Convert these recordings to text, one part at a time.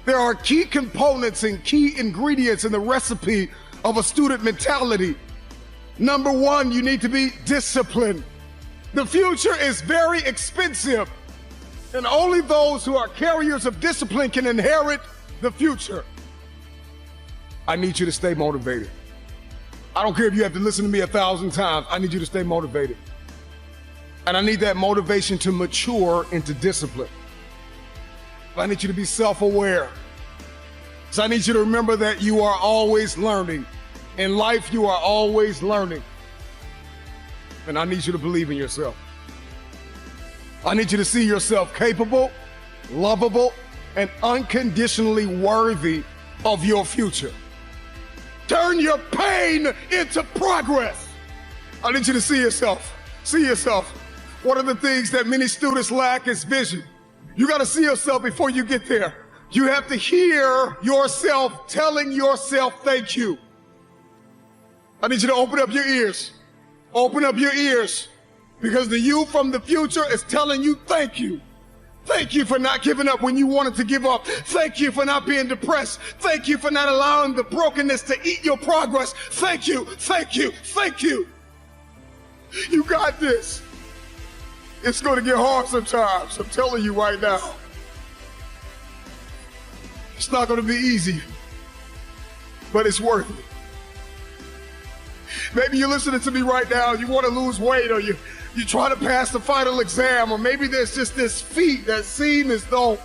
There are key components and key ingredients in the recipe of a student mentality. Number one, you need to be disciplined. The future is very expensive, and only those who are carriers of discipline can inherit the future. I need you to stay motivated. I don't care if you have to listen to me 1,000 times. I need you to stay motivated. And I need that motivation to mature into discipline. I need you to be self-aware. So I need you to remember that you are always learning. In life, you are always learning. And I need you to believe in yourself. I need you to see yourself capable, lovable, and unconditionally worthy of your future. Turn your pain into progress. I need you to see yourself. See yourself. One of the things that many students lack is vision. You got to see yourself before you get there. You have to hear yourself telling yourself, thank you. I need you to open up your ears. Open up your ears, because the you from the future is telling you thank you. Thank you for not giving up when you wanted to give up. Thank you for not being depressed. Thank you for not allowing the brokenness to eat your progress. Thank you, thank you, thank you. You got this. It's going to get hard sometimes. I'm telling you right now. It's not going to be easy, but it's worth it. Maybe you're listening to me right now, you want to lose weight, or you try to pass the final exam, or maybe there's just this feat that seems as though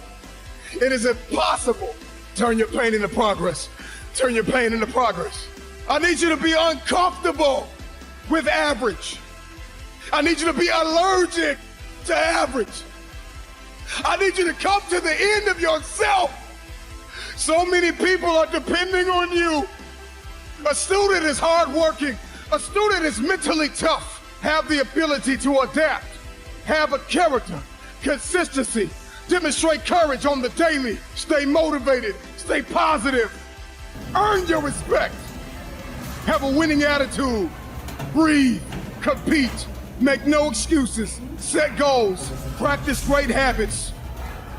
it is impossible. Turn your pain into progress. Turn your pain into progress. I need you to be uncomfortable with average. I need you to be allergic to average. I need you to come to the end of yourself. So many people are depending on you. A student is hardworking. A student is mentally tough. Have the ability to adapt. Have a character, consistency. Demonstrate courage on the daily. Stay motivated. Stay positive. Earn your respect. Have a winning attitude. Breathe. Compete. Make no excuses. Set goals. Practice great habits.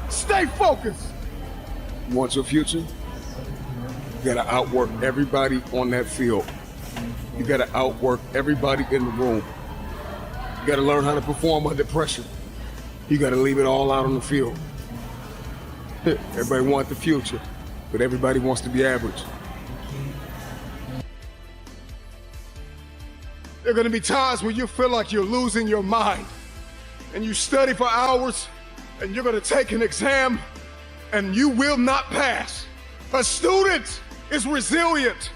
Stay focused. You want your future? You gotta outwork everybody on that field. You gotta outwork everybody in the room. You gotta learn how to perform under pressure. You gotta leave it all out on the field. Everybody wants the future, but everybody wants to be average. There are gonna be times when you feel like you're losing your mind, and you study for hours, and you're gonna take an exam, and you will not pass. A student is resilient.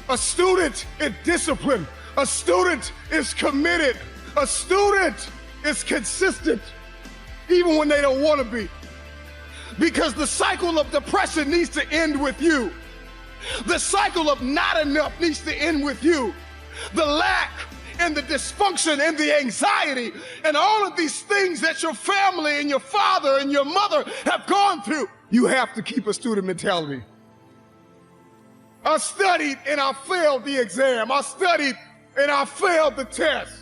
A student is disciplined. A student is committed. A student is consistent, even when they don't want to be. Because the cycle of depression needs to end with you. The cycle of not enough needs to end with you. The lack and the dysfunction and the anxiety and all of these things that your family and your father and your mother have gone through. You have to keep a student mentality. I studied and I failed the exam. I studied and I failed the test.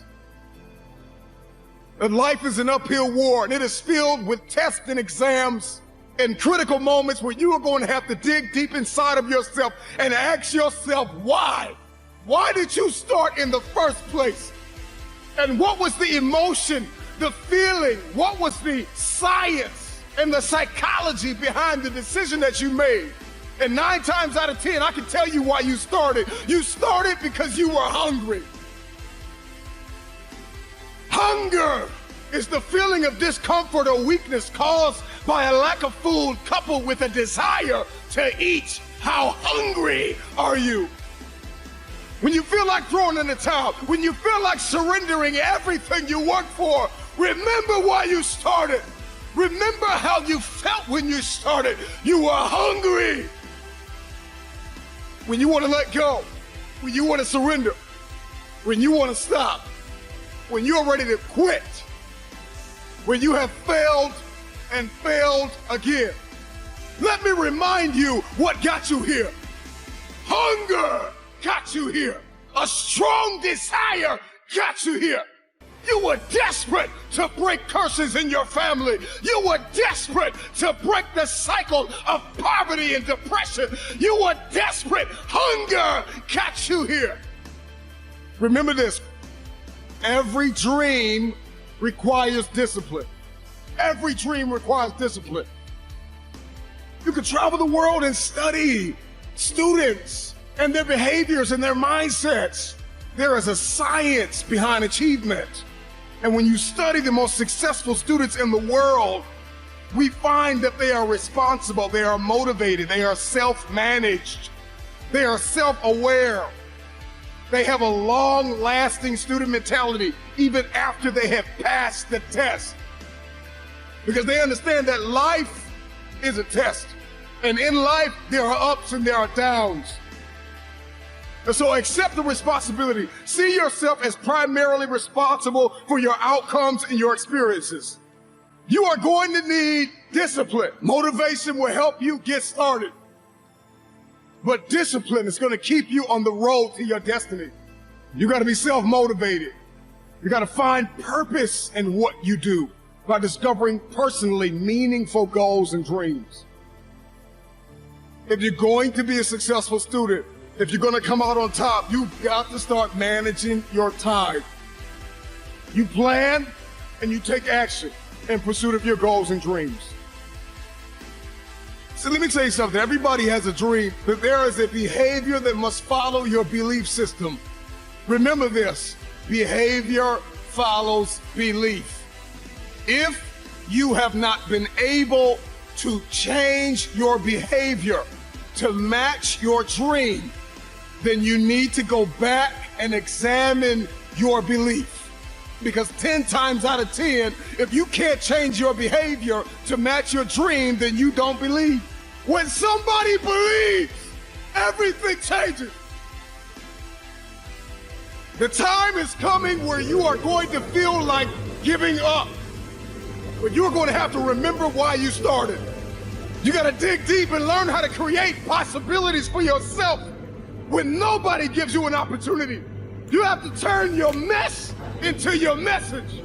And life is an uphill war, and it is filled with tests and exams and critical moments where you are going to have to dig deep inside of yourself and ask yourself why. Why did you start in the first place? And what was the emotion, the feeling? What was the science and the psychology behind the decision that you made? And 9 times out of 10, I can tell you why you started. You started because you were hungry. Hunger is the feeling of discomfort or weakness caused by a lack of food coupled with a desire to eat. How hungry are you? When you feel like throwing in the towel, when you feel like surrendering everything you worked for, remember why you started. Remember how you felt when you started. You were hungry. When you want to let go, when you want to surrender, when you want to stop, when you're ready to quit, when you have failed and failed again. Let me remind you what got you here. Hunger got you here. A strong desire got you here. You were desperate to break curses in your family. You were desperate to break the cycle of poverty and depression. You were desperate. Hunger got you here. Remember this. Every dream requires discipline. Every dream requires discipline. You can travel the world and study students and their behaviors and their mindsets. There is a science behind achievement. And when you study the most successful students in the world, we find that they are responsible, they are motivated, they are self-managed, they are self-aware. They have a long-lasting student mentality even after they have passed the test. Because they understand that life is a test. And in life, there are ups and there are downs. And so accept the responsibility. See yourself as primarily responsible for your outcomes and your experiences. You are going to need discipline. Motivation will help you get started. But discipline is going to keep you on the road to your destiny. You got to be self-motivated. You got to find purpose in what you do by discovering personally meaningful goals and dreams. If you're going to be a successful student, if you're going to come out on top, you've got to start managing your time. You plan and you take action in pursuit of your goals and dreams. So let me tell you something. Everybody has a dream, but there is a behavior that must follow your belief system. Remember this, behavior follows belief. If you have not been able to change your behavior to match your dream, then you need to go back and examine your belief. Because 10 times out of 10, if you can't change your behavior to match your dream, then you don't believe. When somebody believes, everything changes. The time is coming where you are going to feel like giving up. But you're going to have to remember why you started. You got to dig deep and learn how to create possibilities for yourself when nobody gives you an opportunity. You have to turn your mess into your message.